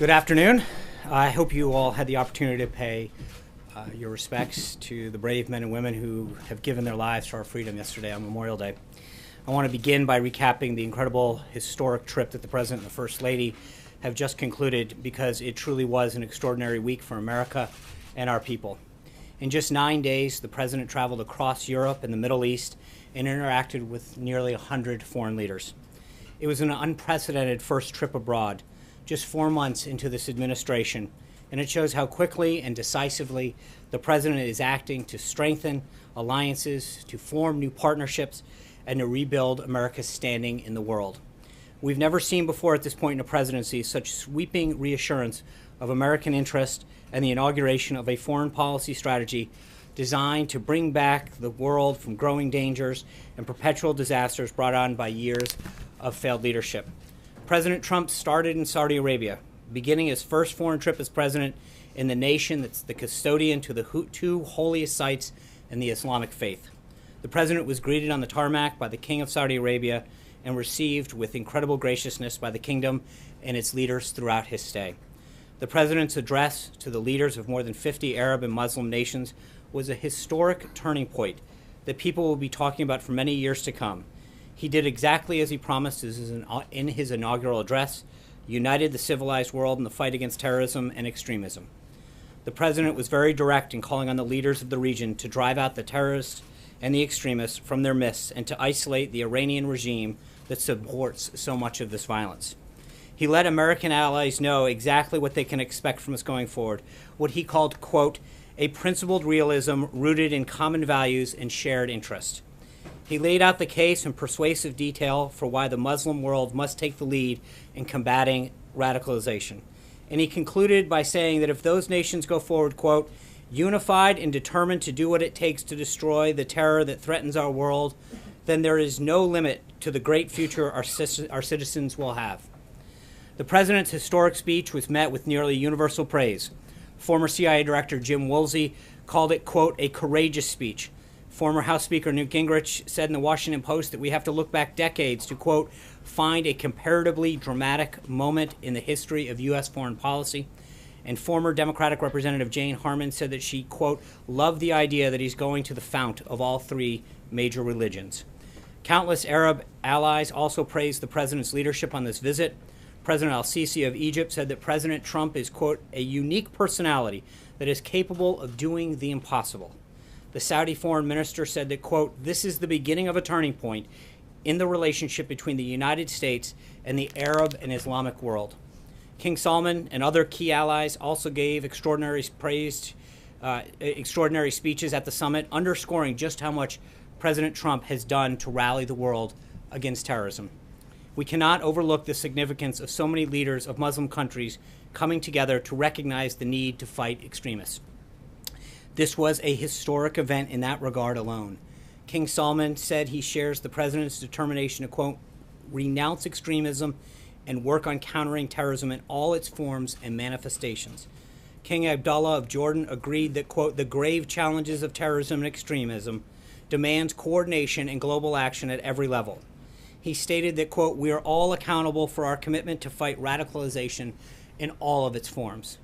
Good afternoon. I hope you all had the opportunity to pay your respects to the brave men and women who have given their lives for our freedom yesterday on Memorial Day. I want to begin by recapping the incredible historic trip that the President and the First Lady have just concluded, because it truly was an extraordinary week for America and our people. In just 9 days, the President traveled across Europe and the Middle East and interacted with nearly 100 foreign leaders. It was an unprecedented first trip abroad, just 4 months into this administration, and it shows how quickly and decisively the President is acting to strengthen alliances, to form new partnerships, and to rebuild America's standing in the world. We've never seen before at this point in a presidency such sweeping reassurance of American interest and the inauguration of a foreign policy strategy designed to bring back the world from growing dangers and perpetual disasters brought on by years of failed leadership. President Trump started in Saudi Arabia, beginning his first foreign trip as president in the nation that's the custodian to the two holiest sites in the Islamic faith. The president was greeted on the tarmac by the King of Saudi Arabia and received with incredible graciousness by the kingdom and its leaders throughout his stay. The president's address to the leaders of more than 50 Arab and Muslim nations was a historic turning point that people will be talking about for many years to come. He did exactly as he promised in his inaugural address, united the civilized world in the fight against terrorism and extremism. The president was very direct in calling on the leaders of the region to drive out the terrorists and the extremists from their midst and to isolate the Iranian regime that supports so much of this violence. He let American allies know exactly what they can expect from us going forward, what he called, quote, a principled realism rooted in common values and shared interest. He laid out the case in persuasive detail for why the Muslim world must take the lead in combating radicalization. And he concluded by saying that if those nations go forward, quote, unified and determined to do what it takes to destroy the terror that threatens our world, then there is no limit to the great future our citizens will have. The president's historic speech was met with nearly universal praise. Former CIA Director Jim Woolsey called it, quote, a courageous speech. Former House Speaker Newt Gingrich said in the Washington Post that we have to look back decades to, quote, find a comparatively dramatic moment in the history of U.S. foreign policy. And former Democratic Representative Jane Harman said that she, quote, loved the idea that he's going to the fount of all three major religions. Countless Arab allies also praised the president's leadership on this visit. President al-Sisi of Egypt said that President Trump is, quote, a unique personality that is capable of doing the impossible. The Saudi foreign minister said that, quote, this is the beginning of a turning point in the relationship between the United States and the Arab and Islamic world. King Salman and other key allies also gave extraordinary speeches at the summit, underscoring just how much President Trump has done to rally the world against terrorism. We cannot overlook the significance of so many leaders of Muslim countries coming together to recognize the need to fight extremists. This was a historic event in that regard alone. King Salman said he shares the president's determination to, quote, renounce extremism and work on countering terrorism in all its forms and manifestations. King Abdullah of Jordan agreed that, quote, the grave challenges of terrorism and extremism demands coordination and global action at every level. He stated that, quote, we are all accountable for our commitment to fight radicalization in all of its forms.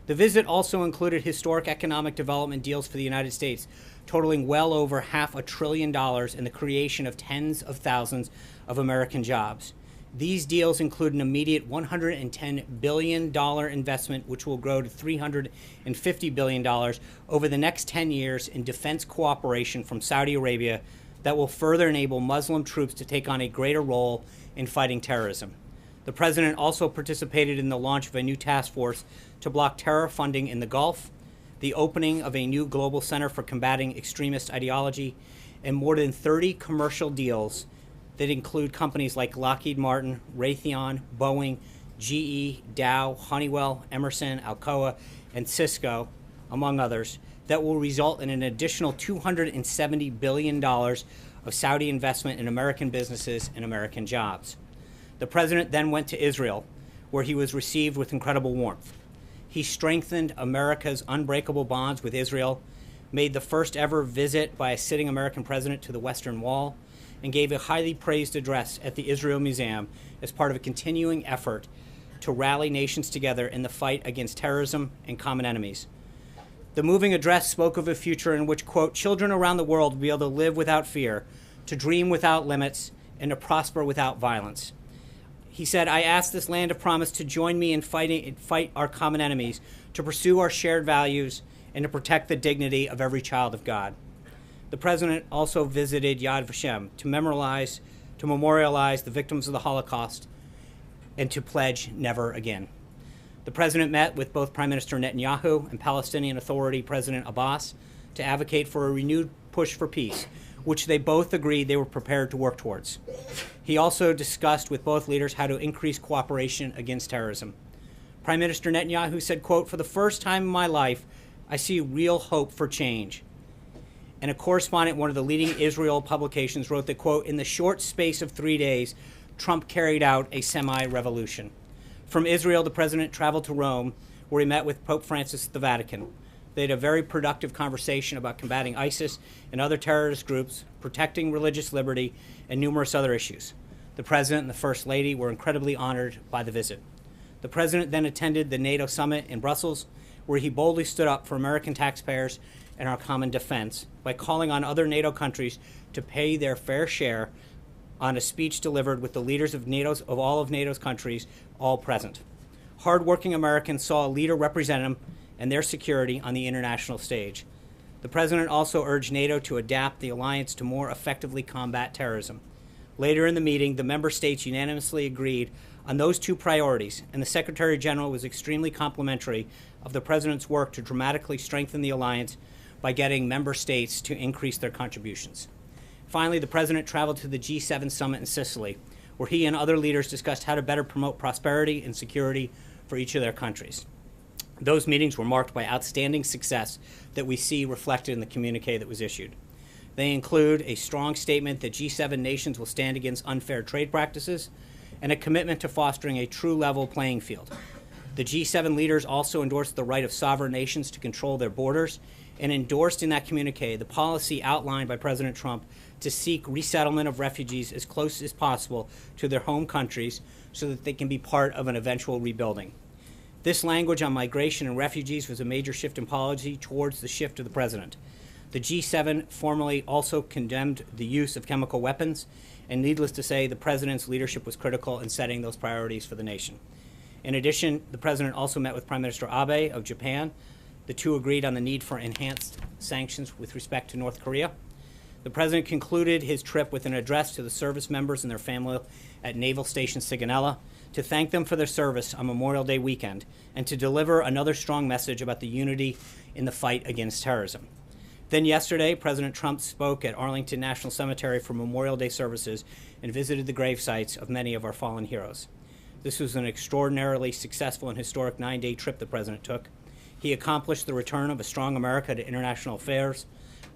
The visit also included historic economic development deals for the United States, totaling well over $500 billion in the creation of tens of thousands of American jobs. These deals include an immediate $110 billion investment, which will grow to $350 billion over the next 10 years in defense cooperation from Saudi Arabia that will further enable Muslim troops to take on a greater role in fighting terrorism. The president also participated in the launch of a new task force to block terror funding in the Gulf, the opening of a new global center for combating extremist ideology, and more than 30 commercial deals that include companies like Lockheed Martin, Raytheon, Boeing, GE, Dow, Honeywell, Emerson, Alcoa, and Cisco, among others, that will result in an additional $270 billion of Saudi investment in American businesses and American jobs. The president then went to Israel, where he was received with incredible warmth. He strengthened America's unbreakable bonds with Israel, made the first ever visit by a sitting American president to the Western Wall, and gave a highly praised address at the Israel Museum as part of a continuing effort to rally nations together in the fight against terrorism and common enemies. The moving address spoke of a future in which, quote, children around the world will be able to live without fear, to dream without limits, and to prosper without violence. He said, I ask this land of promise to join me in fight our common enemies, to pursue our shared values, and to protect the dignity of every child of God. The president also visited Yad Vashem to memorialize the victims of the Holocaust and to pledge never again. The president met with both Prime Minister Netanyahu and Palestinian Authority President Abbas to advocate for a renewed push for peace, which they both agreed they were prepared to work towards. He also discussed with both leaders how to increase cooperation against terrorism. Prime Minister Netanyahu said, quote, for the first time in my life, I see real hope for change. And a correspondent at one of the leading Israel publications wrote that, quote, in the short space of 3 days, Trump carried out a semi-revolution. From Israel, the president traveled to Rome, where he met with Pope Francis at the Vatican. They had a very productive conversation about combating ISIS and other terrorist groups, protecting religious liberty, and numerous other issues. The president and the First Lady were incredibly honored by the visit. The president then attended the NATO summit in Brussels, where he boldly stood up for American taxpayers and our common defense by calling on other NATO countries to pay their fair share on a speech delivered with the leaders of all of NATO's countries all present. Hardworking Americans saw a leader represent them and their security on the international stage. The president also urged NATO to adapt the alliance to more effectively combat terrorism. Later in the meeting, the member states unanimously agreed on those two priorities, and the Secretary General was extremely complimentary of the president's work to dramatically strengthen the alliance by getting member states to increase their contributions. Finally, the president traveled to the G7 summit in Sicily, where he and other leaders discussed how to better promote prosperity and security for each of their countries. Those meetings were marked by outstanding success that we see reflected in the communique that was issued. They include a strong statement that G7 nations will stand against unfair trade practices and a commitment to fostering a true level playing field. The G7 leaders also endorsed the right of sovereign nations to control their borders and endorsed in that communique the policy outlined by President Trump to seek resettlement of refugees as close as possible to their home countries so that they can be part of an eventual rebuilding. This language on migration and refugees was a major shift in policy towards the shift of the president. The G7 formally also condemned the use of chemical weapons, and needless to say, the president's leadership was critical in setting those priorities for the nation. In addition, the president also met with Prime Minister Abe of Japan. The two agreed on the need for enhanced sanctions with respect to North Korea. The president concluded his trip with an address to the service members and their family at Naval Station Sigonella to thank them for their service on Memorial Day weekend and to deliver another strong message about the unity in the fight against terrorism. Then yesterday, President Trump spoke at Arlington National Cemetery for Memorial Day services and visited the grave sites of many of our fallen heroes. This was an extraordinarily successful and historic 9-day trip the president took. He accomplished the return of a strong America to international affairs,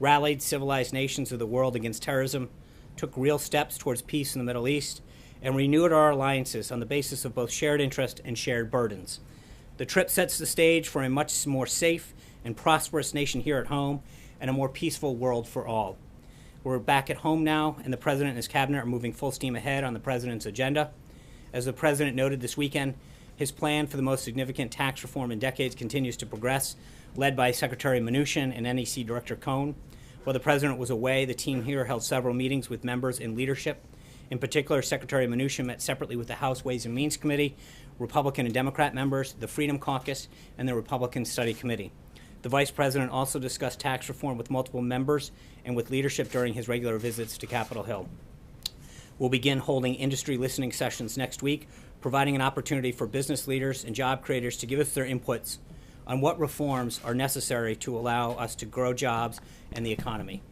rallied civilized nations of the world against terrorism, took real steps towards peace in the Middle East, and renewed our alliances on the basis of both shared interest and shared burdens. The trip sets the stage for a much more safe and prosperous nation here at home and a more peaceful world for all. We're back at home now, and the president and his cabinet are moving full steam ahead on the president's agenda. As the president noted this weekend, his plan for the most significant tax reform in decades continues to progress, led by Secretary Mnuchin and NEC Director Cohn. While the president was away, the team here held several meetings with members in leadership. In particular, Secretary Mnuchin met separately with the House Ways and Means Committee, Republican and Democrat members, the Freedom Caucus, and the Republican Study Committee. The vice president also discussed tax reform with multiple members and with leadership during his regular visits to Capitol Hill. We'll begin holding industry listening sessions next week, providing an opportunity for business leaders and job creators to give us their inputs on what reforms are necessary to allow us to grow jobs and the economy.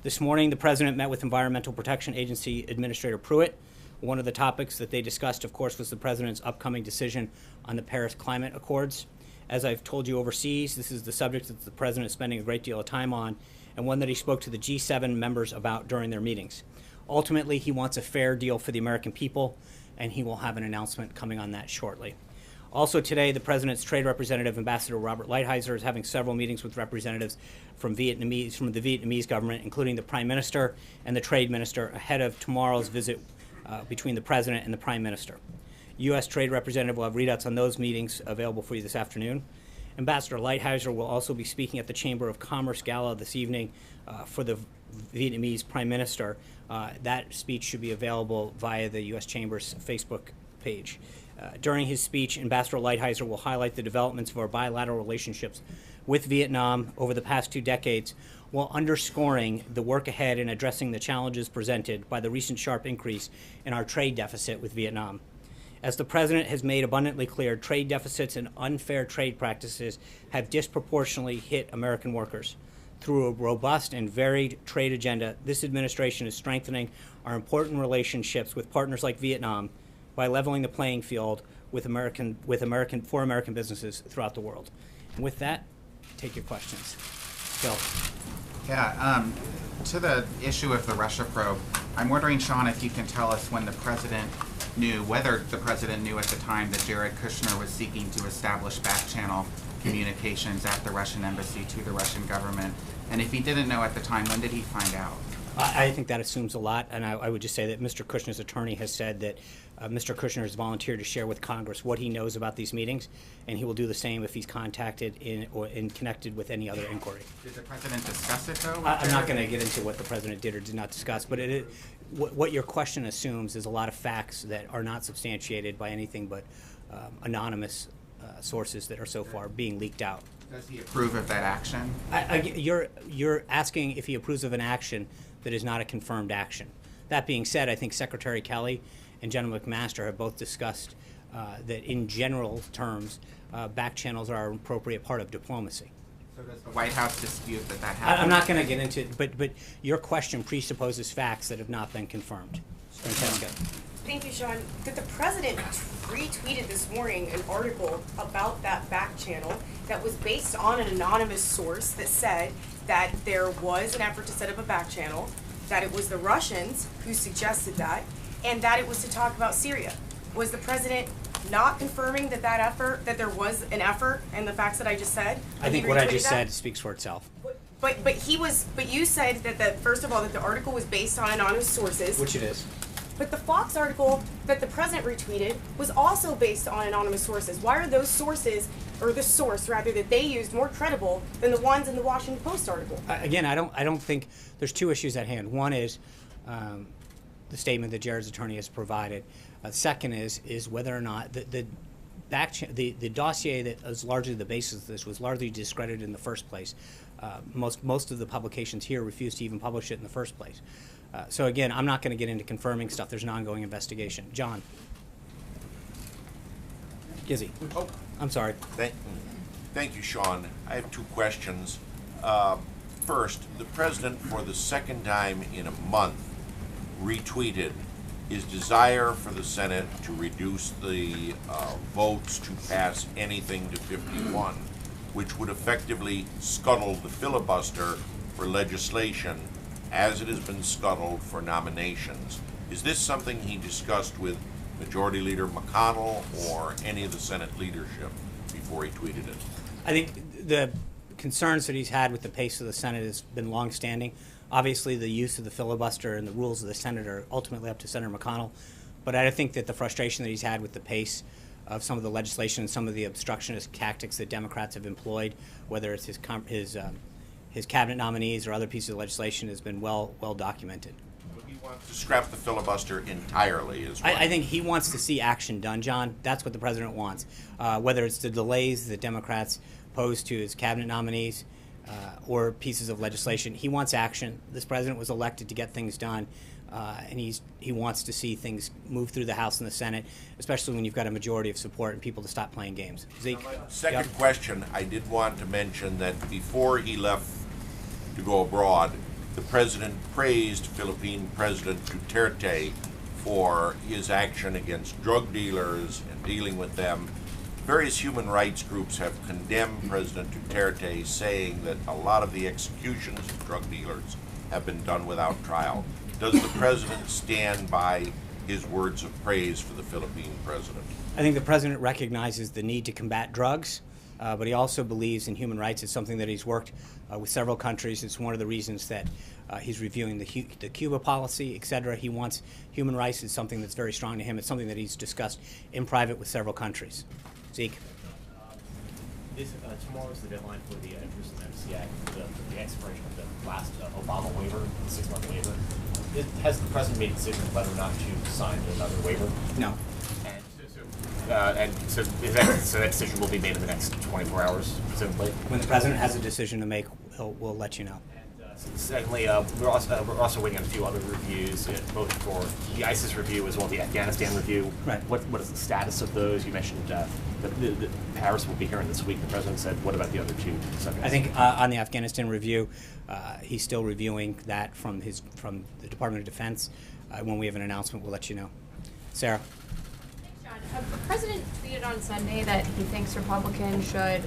This morning, the president met with Environmental Protection Agency Administrator Pruitt. One of the topics that they discussed, of course, was the president's upcoming decision on the Paris Climate Accords. As I've told you overseas, this is the subject that the president is spending a great deal of time on, and one that he spoke to the G7 members about during their meetings. Ultimately, he wants a fair deal for the American people, and he will have an announcement coming on that shortly. Also today, the president's trade representative, Ambassador Robert Lighthizer, is having several meetings with representatives from the Vietnamese government, including the Prime Minister and the Trade Minister, ahead of tomorrow's visit between the president and the Prime Minister. U.S. Trade Representative will have readouts on those meetings available for you this afternoon. Ambassador Lighthizer will also be speaking at the Chamber of Commerce Gala this evening for the Vietnamese Prime Minister. That speech should be available via the U.S. Chamber's Facebook page. During his speech, Ambassador Lighthizer will highlight the developments of our bilateral relationships with Vietnam over the past 2 decades, while underscoring the work ahead in addressing the challenges presented by the recent sharp increase in our trade deficit with Vietnam. As the President has made abundantly clear, trade deficits and unfair trade practices have disproportionately hit American workers. Through a robust and varied trade agenda, this administration is strengthening our important relationships with partners like Vietnam by leveling the playing field for American businesses throughout the world. And with that, take your questions. Bill. Yeah, to the issue of the Russia probe, I'm wondering, Sean, if you can tell us when the President knew, whether the President knew at the time that Jared Kushner was seeking to establish back-channel communications at the Russian embassy to the Russian government. And if he didn't know at the time, when did he find out? I think that assumes a lot, and I would just say that Mr. Kushner's attorney has said that Mr. Kushner has volunteered to share with Congress what he knows about these meetings, and he will do the same if he's contacted or connected with any other inquiry. Did the President discuss it, though? I'm not going to get into what the President did or did not discuss, but what your question assumes is a lot of facts that are not substantiated by anything but anonymous sources that are so far being leaked out. Does he approve of that action? You're asking if he approves of an action that is not a confirmed action. That being said, I think Secretary Kelly and General McMaster have both discussed that in general terms, back channels are an appropriate part of diplomacy. So does the White House dispute that happened? I'm not going to get into it, but your question presupposes facts that have not been confirmed. Francesca. Thank you, Sean. That the President retweeted this morning an article about that back channel that was based on an anonymous source that said that there was an effort to set up a back channel, that it was the Russians who suggested that, and that it was to talk about Syria. Was the President not confirming that there was an effort and the facts that I just said? I think what I just said speaks for itself. But you said that first of all that the article was based on anonymous sources. Which it is. But the Fox article that the President retweeted was also based on anonymous sources. Why are those sources, or the source rather, that they used more credible than the ones in the Washington Post article? Again, I don't think there's 2 issues at hand. One is the statement that Jared's attorney has provided. Second is whether or not the dossier that is largely the basis of this was largely discredited in the first place. Most of the publications here refused to even publish it in the first place. So again, I'm not going to get into confirming stuff. There's an ongoing investigation. John. Gizzy. Oh, I'm sorry. Thank you, Sean. I have 2 questions. First, the President, for the second time in a month, retweeted his desire for the Senate to reduce the votes to pass anything to 51, which would effectively scuttle the filibuster for legislation as it has been scuttled for nominations. Is this something he discussed with Majority Leader McConnell or any of the Senate leadership before he tweeted it? I think the concerns that he's had with the pace of the Senate has been longstanding. Obviously, the use of the filibuster and the rules of the Senate are ultimately up to Senator McConnell. But I think that the frustration that he's had with the pace of some of the legislation and some of the obstructionist tactics that Democrats have employed, whether it's his cabinet nominees or other pieces of legislation, has been well documented. He wants to scrap the filibuster entirely, is what I think he wants to see action done, John. That's what the President wants. Whether it's the delays that Democrats pose to his cabinet nominees or pieces of legislation, he wants action. This President was elected to get things done, and he wants to see things move through the House and the Senate, especially when you've got a majority of support and people to stop playing games. Zeke? Second question, I did want to mention that before he left to go abroad, the President praised Philippine President Duterte for his action against drug dealers and dealing with them. Various human rights groups have condemned President Duterte, saying that a lot of the executions of drug dealers have been done without trial. Does the President stand by his words of praise for the Philippine President? I think the President recognizes the need to combat drugs but he also believes in human rights. It's something that he's worked with several countries. It's one of the reasons that he's reviewing the Cuba policy, et cetera. He wants human rights. It's something that's very strong to him. It's something that he's discussed in private with several countries. Zeke. Tomorrow is the deadline for the Jerusalem Embassy Act, the expiration of the last Obama waiver, the 6-month waiver. Has the president made a decision whether or not to sign another waiver? No. And so that decision will be made in the next 24 hours, presumably? When the president has a decision to make, we'll let you know. Secondly, we're also waiting on a few other reviews, both for the ISIS review as well as the Afghanistan review. Right. What is the status of those? You mentioned that Paris will be hearing this week. The president said, what about the other two subjects? I think on the Afghanistan review, he's still reviewing that from the Department of Defense. When we have an announcement, we'll let you know. Sarah. Thanks, John. The president tweeted on Sunday that he thinks Republicans should,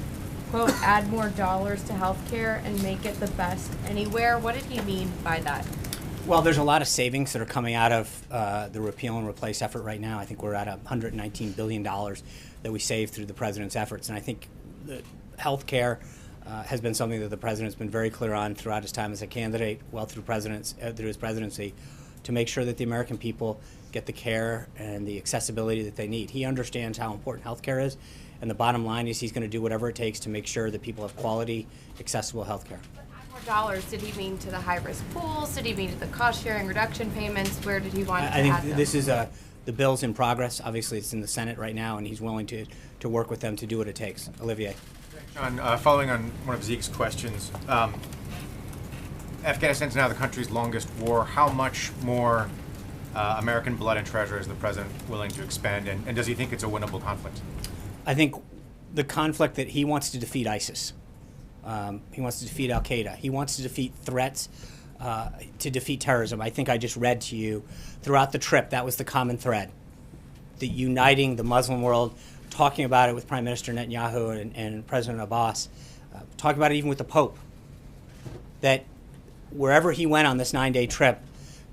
quote, add more dollars to health care and make it the best anywhere. What did he mean by that? Well, there's a lot of savings that are coming out of the repeal and replace effort right now. I think we're at $119 billion that we saved through the president's efforts. And I think the health care has been something that the president's been very clear on throughout his time as a candidate, well through his presidency, to make sure that the American people get the care and the accessibility that they need. He understands how important health care is. And the bottom line is he's going to do whatever it takes to make sure that people have quality, accessible health care. More dollars, did he mean to the high-risk pools? Did he mean to the cost-sharing reduction payments? Where did he want to add them? I think this is the bill's in progress. Obviously, it's in the Senate right now, and he's willing to work with them to do what it takes. Olivier. John, following on one of Zeke's questions, Afghanistan is now the country's longest war. How much more American blood and treasure is the president willing to expend, and does he think it's a winnable conflict? I think the conflict that he wants to defeat ISIS. He wants to defeat al-Qaeda. He wants to defeat threats, to defeat terrorism. I think I just read to you throughout the trip, that was the common thread. The uniting the Muslim world, talking about it with Prime Minister Netanyahu and President Abbas, talking about it even with the Pope, that wherever he went on this 9-day trip,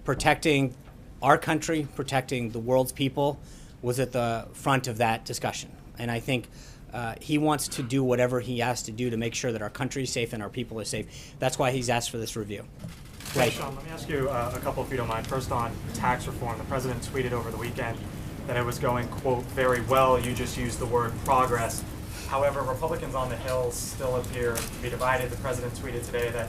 protecting our country, protecting the world's people, was at the front of that discussion. And I think he wants to do whatever he has to do to make sure that our country is safe and our people are safe. That's why he's asked for this review. Hey, Sean, let me ask you a couple, if you don't mind. First, on tax reform, the president tweeted over the weekend that it was going, quote, very well. You just used the word progress. However, Republicans on the Hill still appear to be divided. The president tweeted today that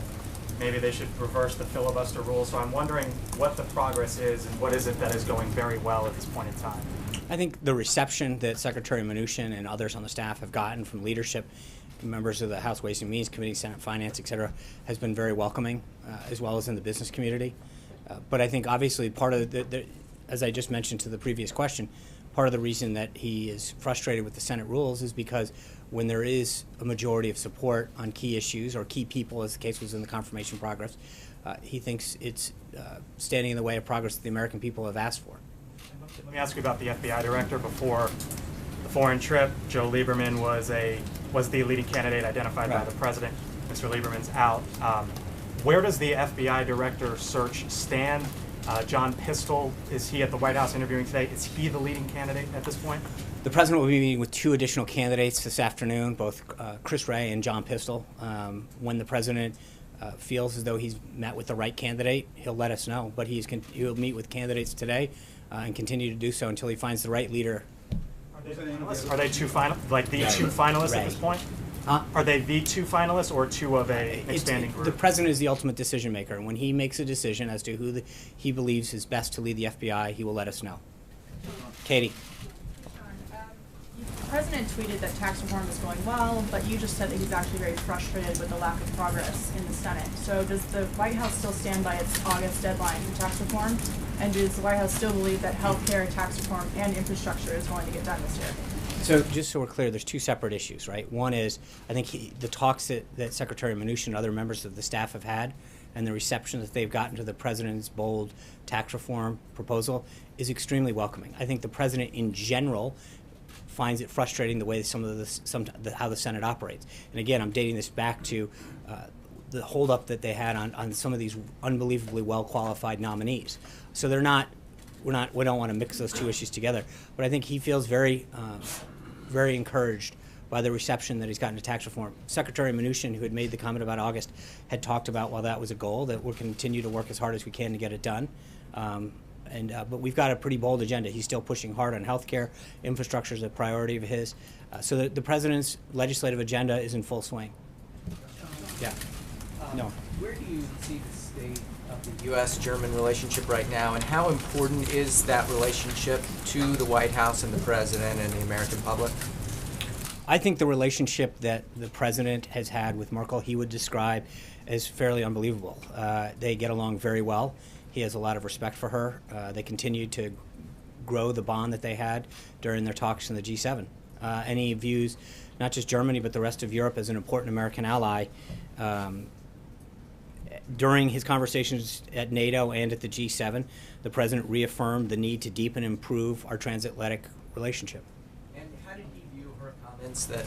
maybe they should reverse the filibuster rule. So I'm wondering what the progress is and what is it that is going very well at this point in time? I think the reception that Secretary Mnuchin and others on the staff have gotten from leadership, members of the House Ways and Means Committee, Senate Finance, et cetera, has been very welcoming, as well as in the business community. But I think obviously part of as I just mentioned to the previous question, part of the reason that he is frustrated with the Senate rules is because when there is a majority of support on key issues or key people, as the case was in the confirmation progress, he thinks it's standing in the way of progress that the American people have asked for. Let me ask you about the FBI director. Before the foreign trip, Joe Lieberman was the leading candidate identified by the president. Mr. Lieberman's out. Where does the FBI director search stand? John Pistole, is he at the White House interviewing today? Is he the leading candidate at this point? The president will be meeting with 2 additional candidates this afternoon, both Chris Wray and John Pistole. When the president feels as though he's met with the right candidate, he'll let us know. But he'll meet with candidates today and continue to do so until he finds the right leader. Are they two finalists at this point? Are they the 2 finalists or 2 of a expanding group? The president is the ultimate decision maker, and when he makes a decision as to who he believes is best to lead the FBI, he will let us know. Katie. The president tweeted that tax reform is going well, but you just said that he's actually very frustrated with the lack of progress in the Senate. So does the White House still stand by its August deadline for tax reform? And does the White House still believe that health care, tax reform, and infrastructure is going to get done this year? So just so we're clear, there's 2 separate issues, right? One is, I think the talks that Secretary Mnuchin and other members of the staff have had and the reception that they've gotten to the president's bold tax reform proposal is extremely welcoming. I think the president in general finds it frustrating the way how the Senate operates. And again, I'm dating this back to the holdup that they had on some of these unbelievably well-qualified nominees. So we don't want to mix those 2 issues together. But I think he feels very encouraged by the reception that he's gotten to tax reform. Secretary Mnuchin, who had made the comment about August, had talked about, while that was a goal, that we'll continue to work as hard as we can to get it done. But we've got a pretty bold agenda. He's still pushing hard on health care. Infrastructure is a priority of his. So the president's legislative agenda is in full swing. Yeah. No. Where do you see the state of the U.S.-German relationship right now, and how important is that relationship to the White House and the president and the American public? I think the relationship that the president has had with Merkel, he would describe as fairly unbelievable. They get along very well. He has a lot of respect for her. They continue to grow the bond that they had during their talks in the G7. And he views not just Germany, but the rest of Europe as an important American ally. During his conversations at NATO and at the G7, the president reaffirmed the need to deepen and improve our transatlantic relationship. And how did he view her comments that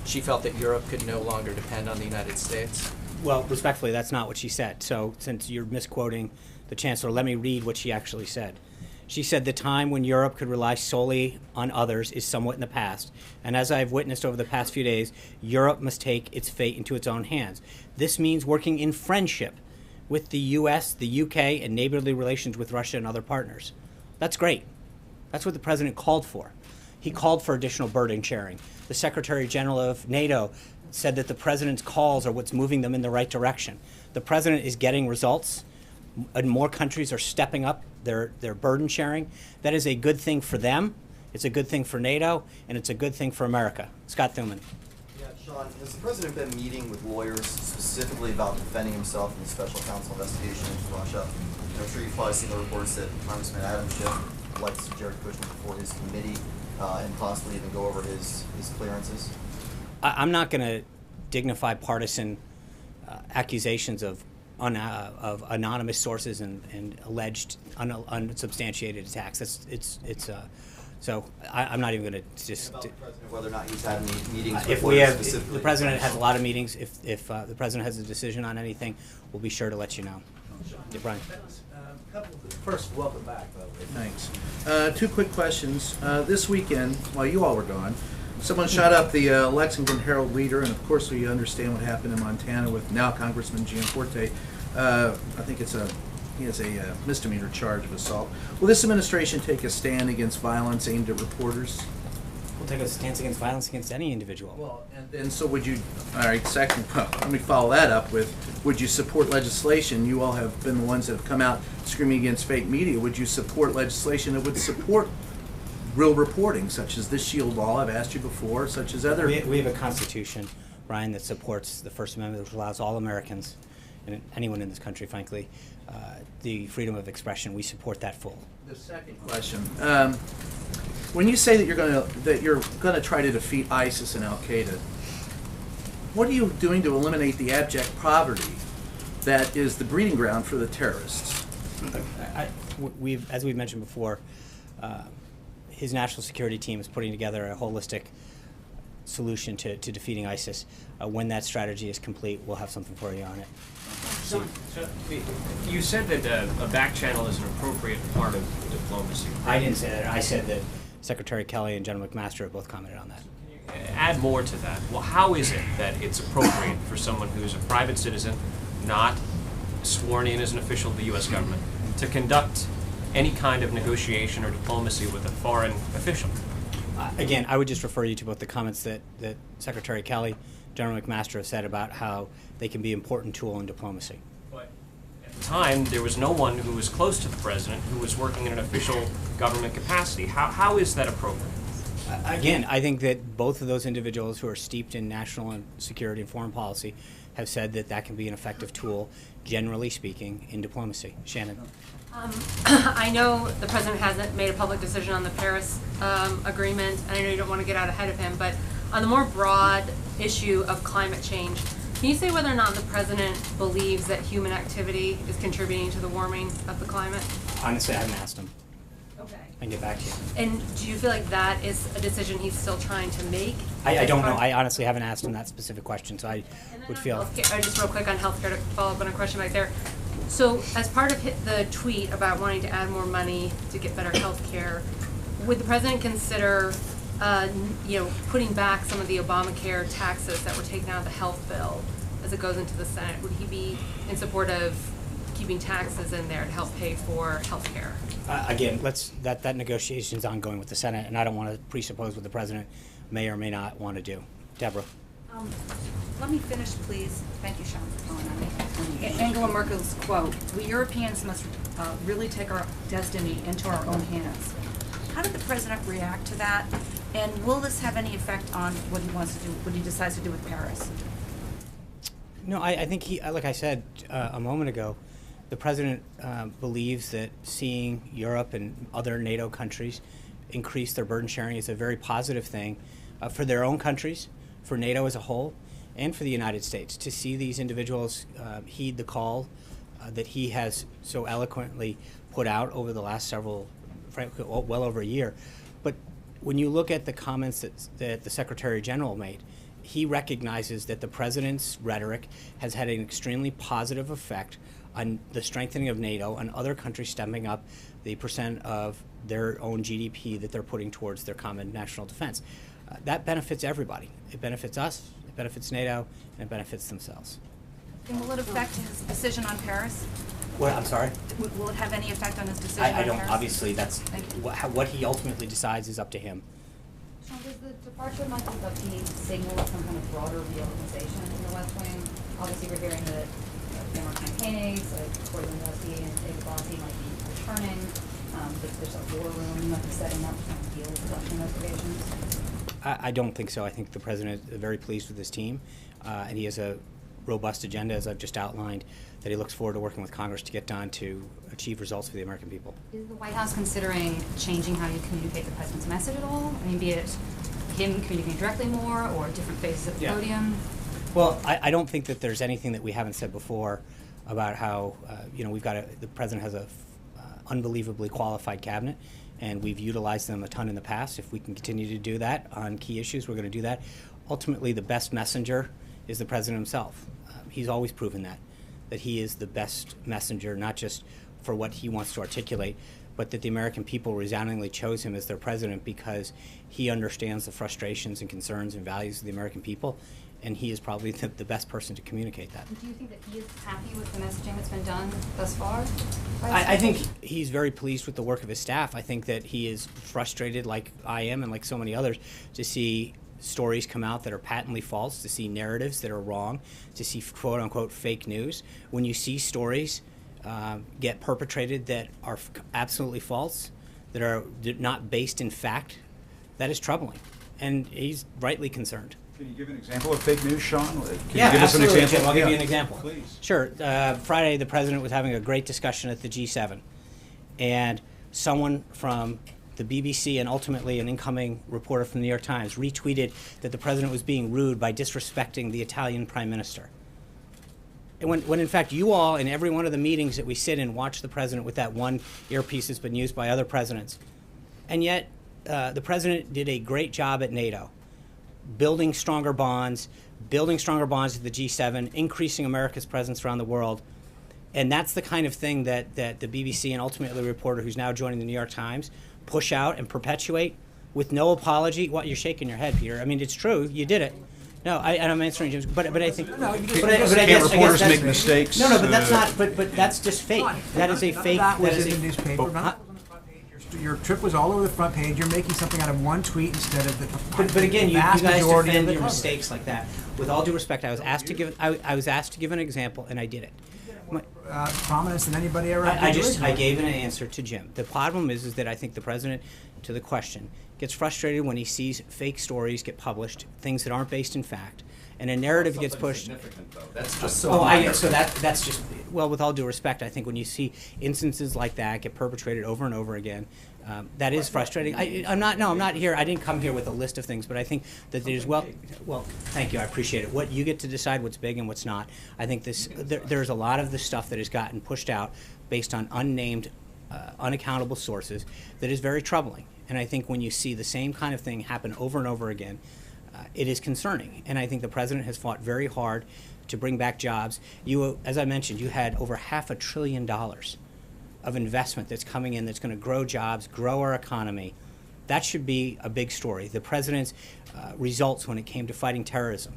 she felt that Europe could no longer depend on the United States? Well, respectfully, that's not what she said. So since you're misquoting the chancellor, let me read what she actually said. She said, "The time when Europe could rely solely on others is somewhat in the past. And as I've witnessed over the past few days, Europe must take its fate into its own hands. This means working in friendship with the U.S., the U.K., and neighborly relations with Russia and other partners." That's great. That's what the president called for. He called for additional burden sharing. The Secretary General of NATO said that the president's calls are what's moving them in the right direction. The president is getting results, and more countries are stepping up their burden sharing. That is a good thing for them, it's a good thing for NATO, and it's a good thing for America. Scott Thurman. Yeah, Sean, has the president been meeting with lawyers specifically about defending himself in the special counsel investigation into Russia? I'm sure you've probably seen the reports that Congressman Adam Schiff would like to see Jared Kushner before his committee and possibly even go over his clearances. I'm not going to dignify partisan accusations of anonymous sources and alleged unsubstantiated attacks. So I'm not even going to just. About the president, whether or not he's had any meetings with if lawyers we have, specifically. the president has a lot of meetings. If the president has a decision on anything, we'll be sure to let you know. Yeah, Brian. First, welcome back, by the way. Thanks. Two quick questions. This weekend, while you all were gone, someone shot up the Lexington Herald-Leader, and of course we understand what happened in Montana with now Congressman Gianforte. I think he has a misdemeanor charge of assault. Will this administration take a stand against violence aimed at reporters? We'll take a stance against violence against any individual. Well, and so would you, all right, second, let me follow that up with, would you support legislation? You all have been the ones that have come out screaming against fake media. Would you support legislation that would support real reporting, such as this SHIELD law I've asked you before, such as other? We have a constitution, Brian, that supports the First Amendment, which allows all Americans, and anyone in this country, frankly, the freedom of expression. We support that full. The second question. When you say that you're gonna try to defeat ISIS and Al Qaeda, what are you doing to eliminate the abject poverty that is the breeding ground for the terrorists? As we've mentioned before, his national security team is putting together a holistic solution to defeating ISIS. When that strategy is complete, we'll have something for you on it. So you said that a back channel is an appropriate part of diplomacy. I didn't say that. I said that Secretary Kelly and General McMaster have both commented on that. Add more to that. Well, how is it that it's appropriate for someone who's a private citizen, not sworn in as an official of the U.S. government, to conduct any kind of negotiation or diplomacy with a foreign official? Again, I would just refer you to both the comments that Secretary Kelly, General McMaster have said about how they can be an important tool in diplomacy. But at the time, there was no one who was close to the president who was working in an official government capacity. How is that appropriate? Again, I think that both of those individuals who are steeped in national security and foreign policy have said that that can be an effective tool, generally speaking, in diplomacy. Shannon. I know the president hasn't made a public decision on the Paris agreement, and I know you don't want to get out ahead of him, but on the more broad issue of climate change, can you say whether or not the president believes that human activity is contributing to the warming of the climate? Honestly, I haven't asked him. Okay. I can get back to you. And do you feel like that is a decision he's still trying to make? I don't know. I honestly haven't asked him that specific question, so I would feel... Just real quick on healthcare to follow up on a question back there. So as part of the tweet about wanting to add more money to get better health care, would the president consider putting back some of the Obamacare taxes that were taken out of the health bill as it goes into the Senate? Would he be in support of keeping taxes in there to help pay for health care? Again, that negotiation is ongoing with the Senate, and I don't want to presuppose what the president may or may not want to do. Deborah. Let me finish, please. Thank you, Sean, for calling on me. Angela Merkel's quote, "We Europeans must really take our destiny into our own hands." How did the president react to that? And will this have any effect on what he wants to do, what he decides to do with Paris? No, I think he, like I said a moment ago, the president believes that seeing Europe and other NATO countries increase their burden sharing is a very positive thing for their own countries, for NATO as a whole, and for the United States. To see these individuals heed the call that he has so eloquently put out over the last frankly, well over a year. But when you look at the comments that the Secretary General made, he recognizes that the president's rhetoric has had an extremely positive effect on the strengthening of NATO and other countries stepping up the percent of their own GDP that they're putting towards their common national defense. That benefits everybody. It benefits us, it benefits NATO, and it benefits themselves. And will it affect his decision on Paris? What, I'm sorry? Will it have any effect on his decision I on don't, Paris? obviously, that's, what he ultimately decides is up to him. Sean, does the departure of Michael Buckey signal some kind of broader reorganization in the West Wing? Obviously, we're hearing that former campaign aides like Corey Lewandowski and David Bossie might be returning. There's a war room setting up to deal with election investigations. I don't think so. I think the president is very pleased with his team, and he has a robust agenda, as I've just outlined, that he looks forward to working with Congress to get done to achieve results for the American people. Is the White House considering changing how you communicate the president's message at all? I mean, be it him communicating directly more or different faces at the podium? Well, I don't think that there's anything that we haven't said before about how, we've got the president has a unbelievably qualified cabinet, and we've utilized them a ton in the past. If we can continue to do that on key issues, we're going to do that. Ultimately, the best messenger is the president himself. He's always proven that he is the best messenger, not just for what he wants to articulate, but that the American people resoundingly chose him as their president because he understands the frustrations and concerns and values of the American people, and he is probably the best person to communicate that. Do you think that he is happy with the messaging that's been done thus far? I think he's very pleased with the work of his staff. I think that he is frustrated, like I am and like so many others, to see stories come out that are patently false, to see narratives that are wrong, to see quote-unquote fake news. When you see stories get perpetrated that are absolutely false, that are not based in fact, that is troubling, and he's rightly concerned. Can you give an example of fake news, Sean? Can Yeah, you give us an absolutely, example? Jim. I'll give you an example. Please. Sure. Friday, the president was having a great discussion at the G7, and someone from the BBC and ultimately an incoming reporter from the New York Times retweeted that the president was being rude by disrespecting the Italian prime minister. And when in fact you all in every one of the meetings that we sit in watch the president with that one earpiece that's been used by other presidents. And yet the president did a great job at NATO, building stronger bonds at the G7, increasing America's presence around the world. And that's the kind of thing that the BBC and ultimately the reporter who's now joining the New York Times push out and perpetuate with no apology. What, you're shaking your head, Peter. I mean, it's true. You did it. No, and I'm answering Jim's, but I think. No, you just can't reporters make mistakes. No, but that's not. But that's just fake. That is a fake. That was in the newspaper. None of it was on the front page. Your trip was all over the front page. You're making something out of one tweet instead of the. But again, you vast guys majority defend of your the mistakes like that. With all due respect, I was asked to give an example, and I did it. Prominence than anybody ever. I gave an answer to Jim. The problem is that I think the president, to the question, gets frustrated when he sees fake stories get published, things that aren't based in fact, and a narrative gets pushed. That's just so. That's just, well, with all due respect, I think when you see instances like that get perpetrated over and over again, that is frustrating. I'm not here. I didn't come here with a list of things, but I think that there's well, thank you. I appreciate it. What you get to decide what's big and what's not. I think there's a lot of the stuff that has gotten pushed out based on unnamed, unaccountable sources that is very troubling. And I think when you see the same kind of thing happen over and over again, it is concerning. And I think the president has fought very hard to bring back jobs. You, as I mentioned, you had over $500 billion of investment that's coming in that's going to grow jobs, grow our economy. That should be a big story. The president's results when it came to fighting terrorism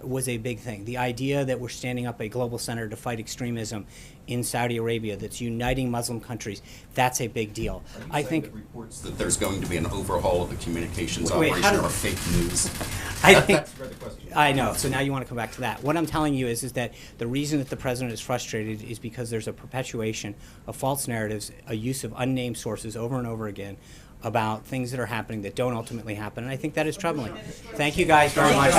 was a big thing. The idea that we're standing up a global center to fight extremism in Saudi Arabia that's uniting Muslim countries, that's a big deal. I think reports that there's going to be an overhaul of the communications Wait, how operation did- are fake news. I think, That's where the question is. I know. So now you want to come back to that. What I'm telling you is that the reason that the president is frustrated is because there's a perpetuation of false narratives, a use of unnamed sources over and over again about things that are happening that don't ultimately happen, and I think that is troubling. Thank you guys very much.